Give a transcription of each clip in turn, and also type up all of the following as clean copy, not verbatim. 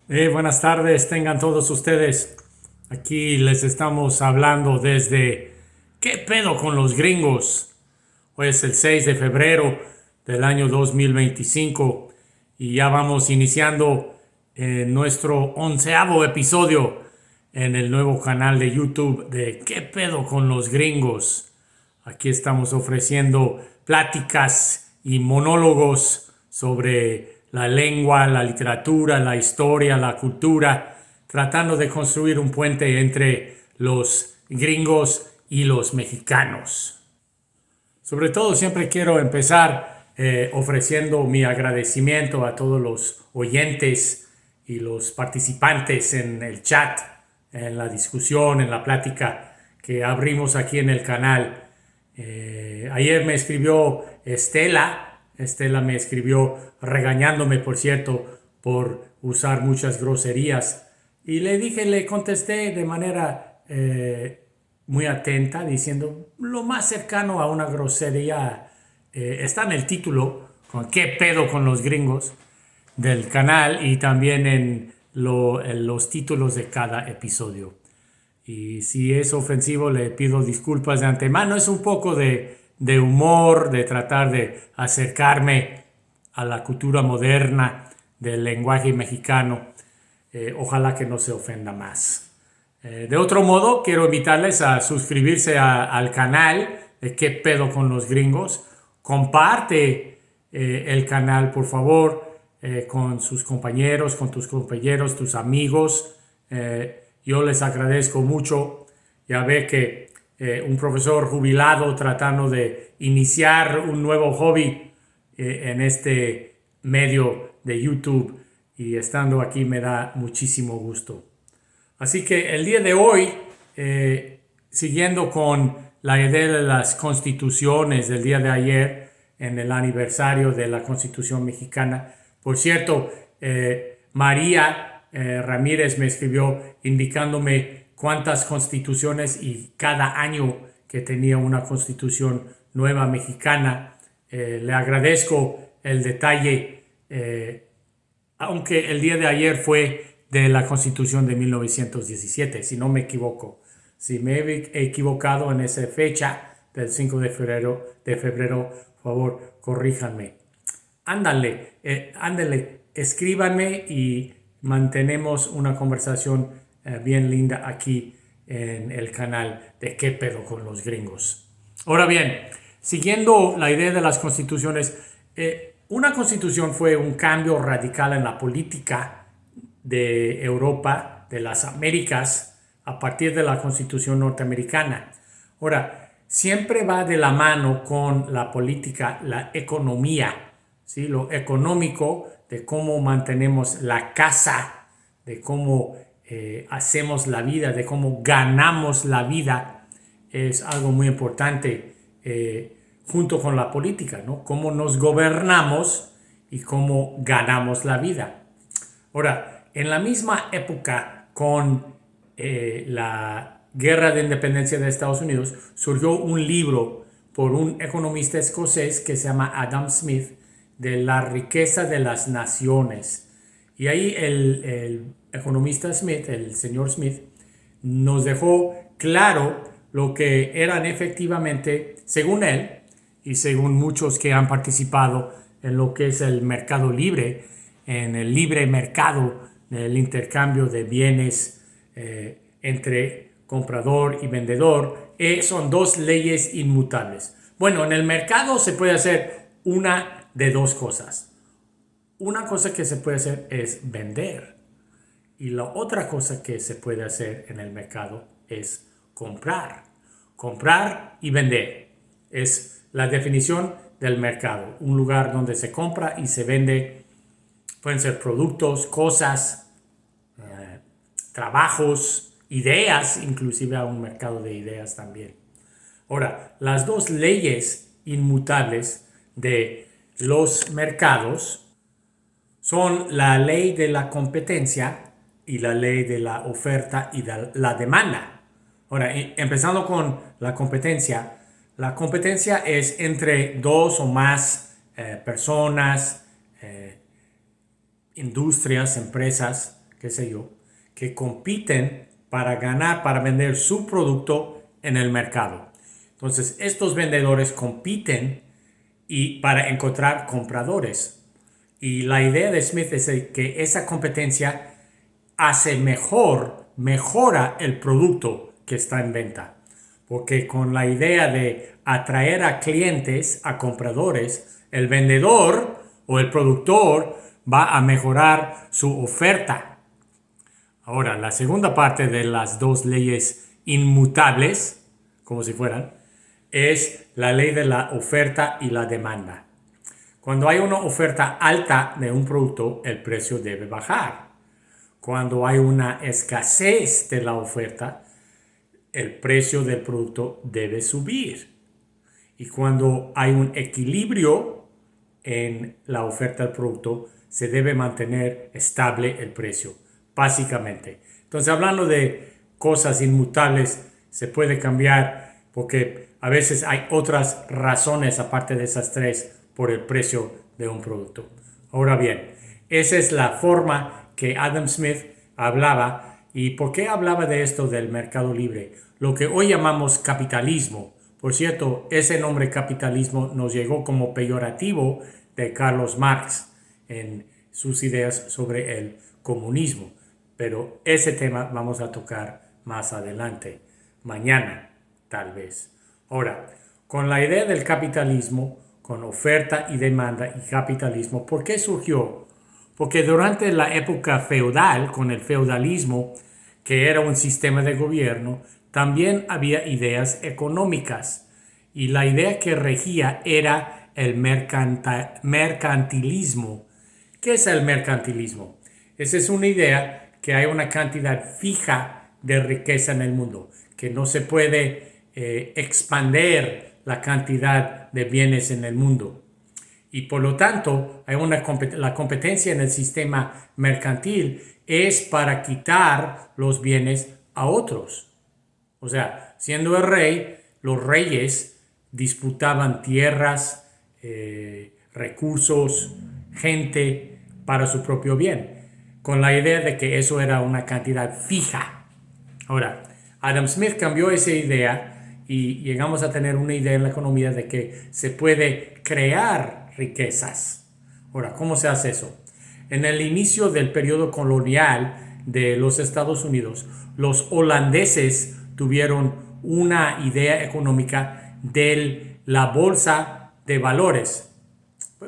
Buenas tardes, tengan todos ustedes. Aquí les estamos hablando desde ¿Qué pedo con los gringos? Hoy es el 6 de febrero del año 2025 y ya vamos iniciando nuestro onceavo episodio en el nuevo canal de YouTube de ¿Qué pedo con los gringos? Aquí estamos ofreciendo pláticas y monólogos sobre la lengua, la literatura, la historia, la cultura, tratando de construir un puente entre los gringos y los mexicanos. Sobre todo siempre quiero empezar ofreciendo mi agradecimiento a todos los oyentes y los participantes en el chat, en la discusión, en la plática que abrimos aquí en el canal. Ayer me escribió Estela me escribió regañándome, por cierto, por usar muchas groserías. Y le contesté de manera muy atenta, diciendo lo más cercano a una grosería está en el título, con qué pedo con los gringos del canal y también en los títulos de cada episodio. Y si es ofensivo, le pido disculpas de antemano. Es un poco de humor, de tratar de acercarme a la cultura moderna del lenguaje mexicano. Ojalá que no se ofenda más. De otro modo, quiero invitarles a suscribirse al canal de ¿Qué pedo con los gringos? Comparte el canal, por favor, con sus compañeros, con tus compañeros, tus amigos. Yo les agradezco mucho. Ya ve que un profesor jubilado tratando de iniciar un nuevo hobby en este medio de YouTube y estando aquí me da muchísimo gusto. Así que el día de hoy, siguiendo con la idea de las constituciones del día de ayer, en el aniversario de la Constitución mexicana, por cierto, María Ramírez me escribió indicándome cuántas constituciones y cada año que tenía una constitución nueva mexicana. Le agradezco el detalle, aunque el día de ayer fue de la Constitución de 1917, si no me equivoco. Si me he equivocado en esa fecha del 5 de febrero, por favor, corríjanme. Ándale, escríbanme y mantenemos una conversación bien linda aquí en el canal de ¿Qué pedo con los gringos? Ahora bien, siguiendo la idea de las constituciones, una constitución fue un cambio radical en la política de Europa, de las Américas, a partir de la Constitución norteamericana. Ahora, siempre va de la mano con la política, la economía, ¿sí? Lo económico, de cómo mantenemos la casa, de cómo hacemos la vida, de cómo ganamos la vida, es algo muy importante junto con la política, ¿no? Cómo nos gobernamos y cómo ganamos la vida. Ahora, en la misma época con la guerra de independencia de Estados Unidos, surgió un libro por un economista escocés que se llama Adam Smith, de la riqueza de las naciones. Y ahí el economista Smith, el señor Smith, nos dejó claro lo que eran efectivamente, según él y según muchos que han participado en lo que es el mercado libre, en el libre mercado, el intercambio de bienes entre comprador y vendedor, son dos leyes inmutables. Bueno, en el mercado se puede hacer una de dos cosas. Una cosa que se puede hacer es vender y la otra cosa que se puede hacer en el mercado es comprar. Comprar y vender es la definición del mercado. Un lugar donde se compra y se vende. Pueden ser productos, cosas, trabajos, ideas, inclusive a un mercado de ideas también. Ahora, las dos leyes inmutables de los mercados son la ley de la competencia y la ley de la oferta y de la demanda. Ahora, empezando con la competencia es entre dos o más personas, industrias, empresas qué sé yo, que compiten para ganar, para vender su producto en el mercado. Entonces, estos vendedores compiten y para encontrar compradores. Y la idea de Smith es que esa competencia mejora el producto que está en venta. Porque con la idea de atraer a clientes, a compradores, el vendedor o el productor va a mejorar su oferta. Ahora, la segunda parte de las dos leyes inmutables, como si fueran, es la ley de la oferta y la demanda. Cuando hay una oferta alta de un producto, el precio debe bajar. Cuando hay una escasez de la oferta, el precio del producto debe subir. Y cuando hay un equilibrio en la oferta del producto, se debe mantener estable el precio, básicamente. Entonces, hablando de cosas inmutables, se puede cambiar porque a veces hay otras razones aparte de esas tres por el precio de un producto. Ahora bien, esa es la forma que Adam Smith hablaba. ¿Y por qué hablaba de esto del mercado libre? Lo que hoy llamamos capitalismo. Por cierto, ese nombre capitalismo nos llegó como peyorativo de Carlos Marx en sus ideas sobre el comunismo. Pero ese tema vamos a tocar más adelante, mañana tal vez. Ahora, con la idea del capitalismo, con oferta y demanda y capitalismo, ¿por qué surgió? Porque durante la época feudal, con el feudalismo, que era un sistema de gobierno, también había ideas económicas. Y la idea que regía era el mercantilismo. ¿Qué es el mercantilismo? Esa es una idea que hay una cantidad fija de riqueza en el mundo, que no se puede expandir la cantidad de bienes en el mundo. Y por lo tanto, la competencia en el sistema mercantil es para quitar los bienes a otros. O sea, siendo el rey, los reyes disputaban tierras, recursos, gente para su propio bien, con la idea de que eso era una cantidad fija. Ahora, Adam Smith cambió esa idea y llegamos a tener una idea en la economía de que se puede crear riquezas. Ahora, ¿cómo se hace eso? En el inicio del periodo colonial de los Estados Unidos, los holandeses tuvieron una idea económica de la bolsa de valores.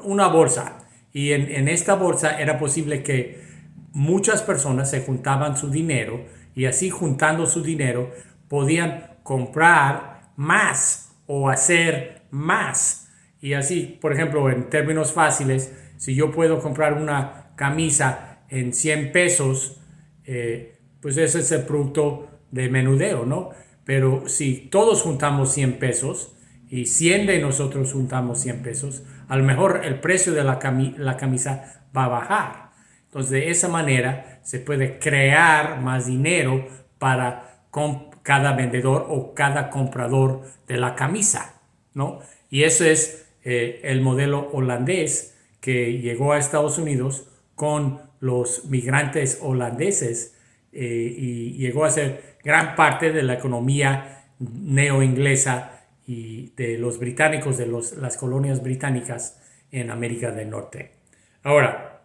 Una bolsa. Y en esta bolsa era posible que muchas personas se juntaban su dinero y así juntando su dinero podían comprar más o hacer más. Y así, por ejemplo, en términos fáciles, si yo puedo comprar una camisa en 100 pesos, pues ese es el producto de menudeo, ¿no? Pero si todos juntamos 100 pesos y 100 de nosotros juntamos 100 pesos, a lo mejor el precio de la camisa va a bajar. Entonces, de esa manera se puede crear más dinero para cada vendedor o cada comprador de la camisa, ¿no? Y eso es el modelo holandés que llegó a Estados Unidos con los migrantes holandeses y llegó a ser gran parte de la economía neoinglesa y de los británicos, de las colonias británicas en América del Norte. Ahora,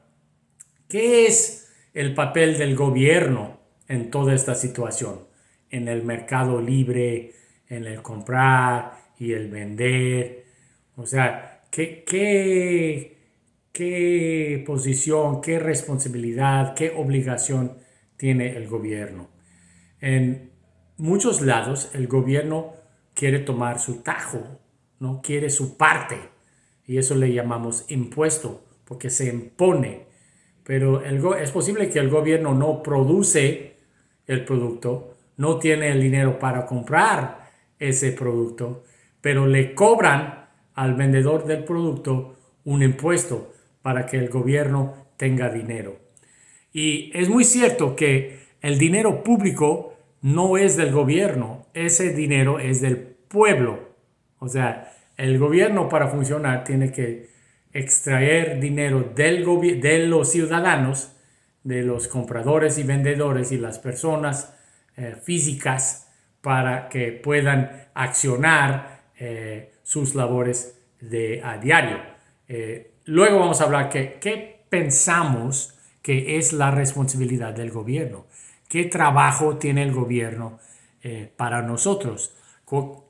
¿qué es el papel del gobierno en toda esta situación? En el mercado libre, en el comprar y el vender. O sea, ¿qué posición, qué responsabilidad, qué obligación tiene el gobierno? En muchos lados el gobierno quiere tomar su tajo, ¿no? Quiere su parte. Y eso le llamamos impuesto, porque se impone. Pero es posible que el gobierno no produce el producto, no tiene el dinero para comprar ese producto, pero le cobran al vendedor del producto un impuesto para que el gobierno tenga dinero. Y es muy cierto que el dinero público no es del gobierno, ese dinero es del pueblo. O sea, el gobierno para funcionar tiene que extraer dinero de los ciudadanos, de los compradores y vendedores y las personas físicas para que puedan accionar sus labores a diario. Luego vamos a hablar qué pensamos que es la responsabilidad del gobierno. ¿Qué trabajo tiene el gobierno para nosotros?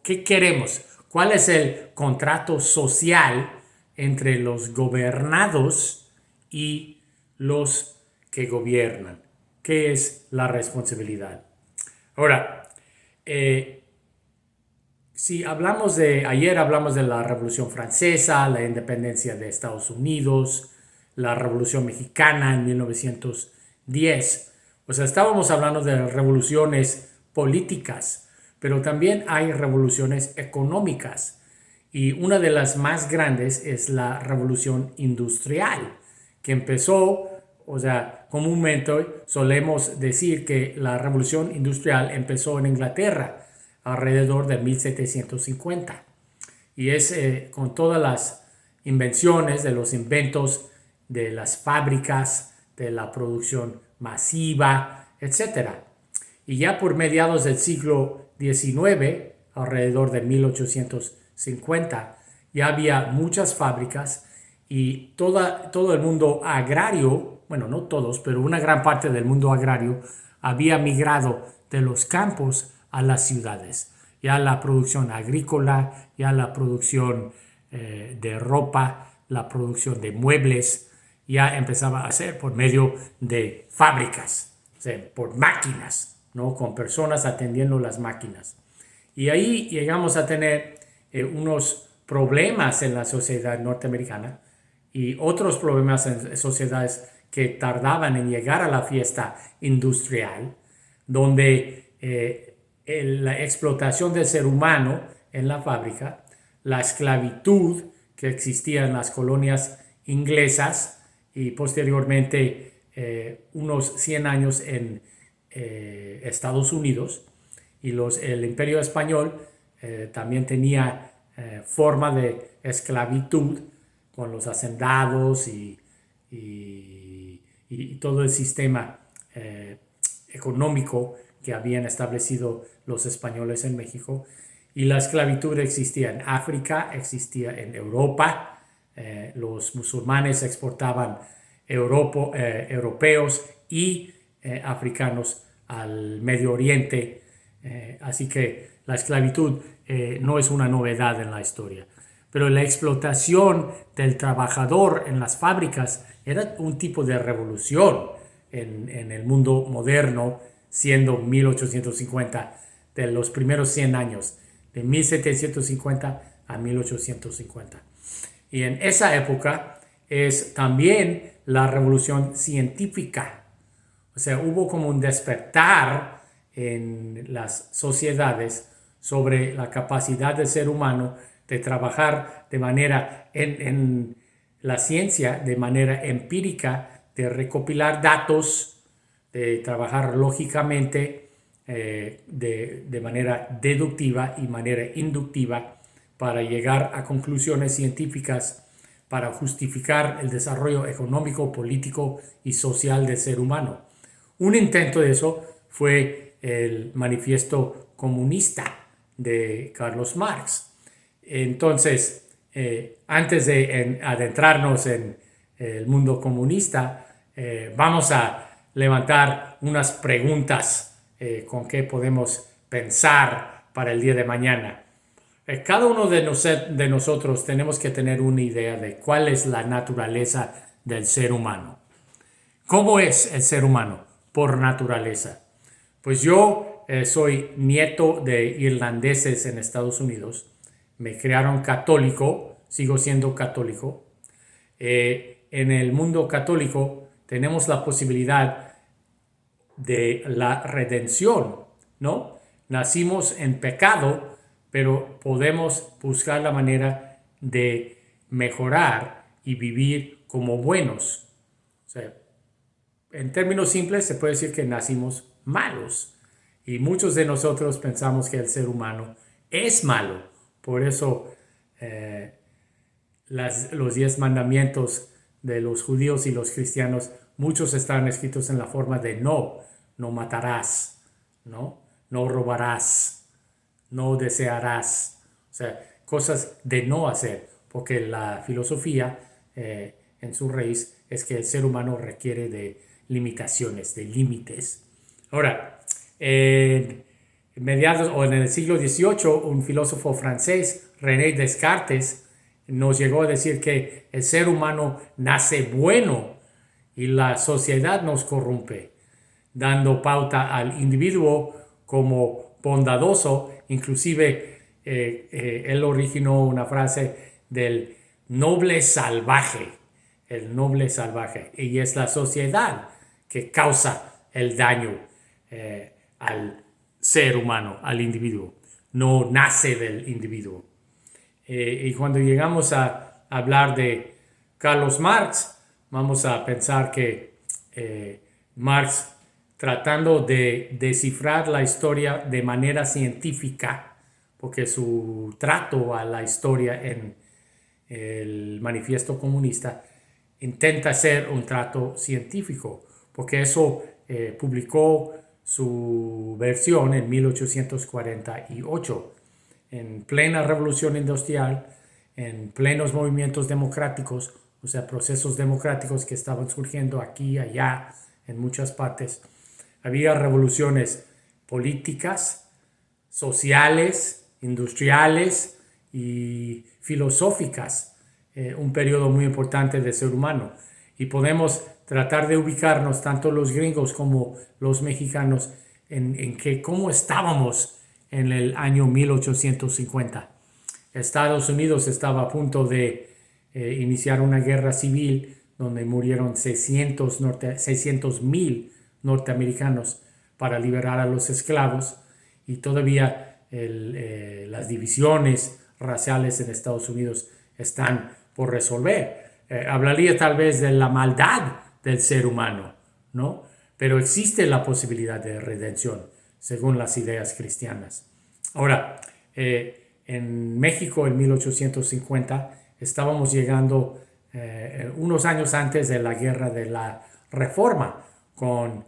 ¿Qué queremos? ¿Cuál es el contrato social entre los gobernados y los que gobiernan? ¿Qué es la responsabilidad? Ahora, si ayer hablamos de la Revolución Francesa, la independencia de Estados Unidos, la Revolución Mexicana en 1910. O sea, estábamos hablando de revoluciones políticas, pero también hay revoluciones económicas. Y una de las más grandes es la Revolución Industrial, que empezó, o sea, comúnmente solemos decir que la Revolución Industrial empezó en Inglaterra alrededor de 1750. Y es con todas las invenciones de los inventos de las fábricas, de la producción masiva, etcétera. Y ya por mediados del siglo XIX, alrededor de 1850, ya había muchas fábricas y todo el mundo agrario, bueno, no todos, pero una gran parte del mundo agrario había migrado de los campos a las ciudades. Ya la producción agrícola, ya la producción de ropa, la producción de muebles, ya empezaba a hacer por medio de fábricas, o sea, por máquinas, ¿no? Con personas atendiendo las máquinas. Y ahí llegamos a tener unos problemas en la sociedad norteamericana y otros problemas en sociedades que tardaban en llegar a la fiesta industrial, donde la explotación del ser humano en la fábrica, la esclavitud que existía en las colonias inglesas y posteriormente unos 100 años en Estados Unidos, y el Imperio Español también tenía forma de esclavitud con los hacendados y todo el sistema económico que habían establecido los españoles en México. Y la esclavitud existía en África, existía en Europa. Los musulmanes exportaban europeos y africanos al Medio Oriente. Así que la esclavitud no es una novedad en la historia. Pero la explotación del trabajador en las fábricas era un tipo de revolución en el mundo moderno, siendo 1850, de los primeros 100 años, de 1750 a 1850. Y en esa época es también la revolución científica. O sea, hubo como un despertar en las sociedades sobre la capacidad del ser humano de trabajar de manera en la ciencia, de manera empírica, de recopilar datos, de trabajar lógicamente, de manera deductiva y manera inductiva para llegar a conclusiones científicas para justificar el desarrollo económico, político y social del ser humano. Un intento de eso fue el Manifiesto Comunista de Carlos Marx. Entonces, antes de adentrarnos en el mundo comunista, vamos a levantar unas preguntas con qué podemos pensar para el día de mañana. Cada uno de nosotros tenemos que tener una idea de cuál es la naturaleza del ser humano. ¿Cómo es el ser humano por naturaleza? Pues yo soy nieto de irlandeses en Estados Unidos. Me criaron católico, sigo siendo católico. En el mundo católico tenemos la posibilidad de la redención, ¿no? Nacimos en pecado, pero podemos buscar la manera de mejorar y vivir como buenos. O sea, en términos simples se puede decir que nacimos malos y muchos de nosotros pensamos que el ser humano es malo. Por eso los 10 mandamientos de los judíos y los cristianos muchos están escritos en la forma de no. No matarás, no robarás, no desearás. O sea, cosas de no hacer, porque la filosofía en su raíz es que el ser humano requiere de limitaciones, de límites. Ahora, en mediados o en el siglo XVIII, un filósofo francés, René Descartes, nos llegó a decir que el ser humano nace bueno y la sociedad nos corrompe, dando pauta al individuo como bondadoso. Inclusive él originó una frase del noble salvaje, el noble salvaje, y es la sociedad que causa el daño al ser humano, al individuo, no nace del individuo. Y cuando llegamos a hablar de Carlos Marx, vamos a pensar que Marx, tratando de descifrar la historia de manera científica, porque su trato a la historia en el Manifiesto Comunista intenta hacer un trato científico, porque eso publicó su versión en 1848, en plena revolución industrial, en plenos movimientos democráticos, o sea, procesos democráticos que estaban surgiendo aquí y allá, en muchas partes. Había revoluciones políticas, sociales, industriales y filosóficas, un periodo muy importante del ser humano. Y podemos tratar de ubicarnos, tanto los gringos como los mexicanos, en que cómo estábamos en el año 1850. Estados Unidos estaba a punto de iniciar una guerra civil donde murieron 600,000 norteamericanos para liberar a los esclavos, y todavía las divisiones raciales en Estados Unidos están por resolver. Hablaría tal vez de la maldad del ser humano, ¿no? Pero existe la posibilidad de redención según las ideas cristianas. Ahora, en México en 1850 estábamos llegando unos años antes de la guerra de la Reforma con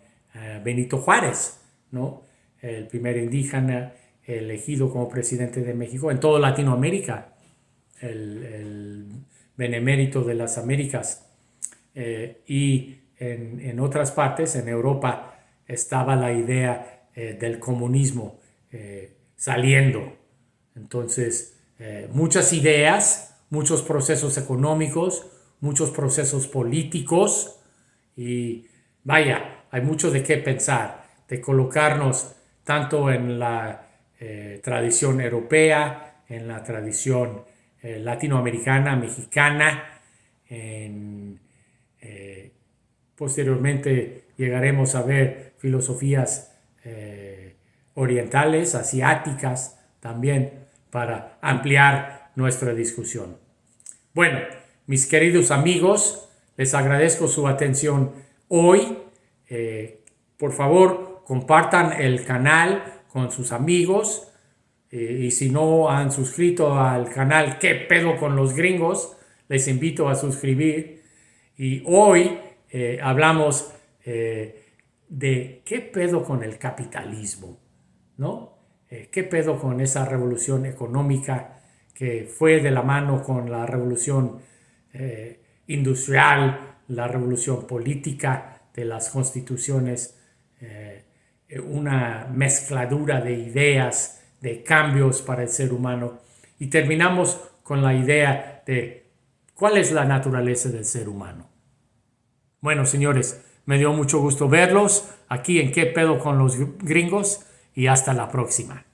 Benito Juárez, ¿no? El primer indígena elegido como presidente de México en toda Latinoamérica, el benemérito de las Américas. Y en otras partes, en Europa, estaba la idea del comunismo saliendo. Entonces, muchas ideas, muchos procesos económicos, muchos procesos políticos, y vaya, hay mucho de qué pensar, de colocarnos tanto en la tradición europea, en la tradición latinoamericana, mexicana. Posteriormente llegaremos a ver filosofías orientales, asiáticas, también, para ampliar nuestra discusión. Bueno, mis queridos amigos, les agradezco su atención hoy. Por favor, compartan el canal con sus amigos. Y si no han suscrito al canal ¿Qué pedo con los gringos?, les invito a suscribir. Y hoy hablamos de qué pedo con el capitalismo, ¿no? ¿Qué pedo con esa revolución económica que fue de la mano con la revolución industrial, la revolución política de las constituciones, una mezcladura de ideas, de cambios para el ser humano? Y terminamos con la idea de cuál es la naturaleza del ser humano. Bueno, señores, me dio mucho gusto verlos aquí en ¿Qué pedo con los gringos? Y hasta la próxima.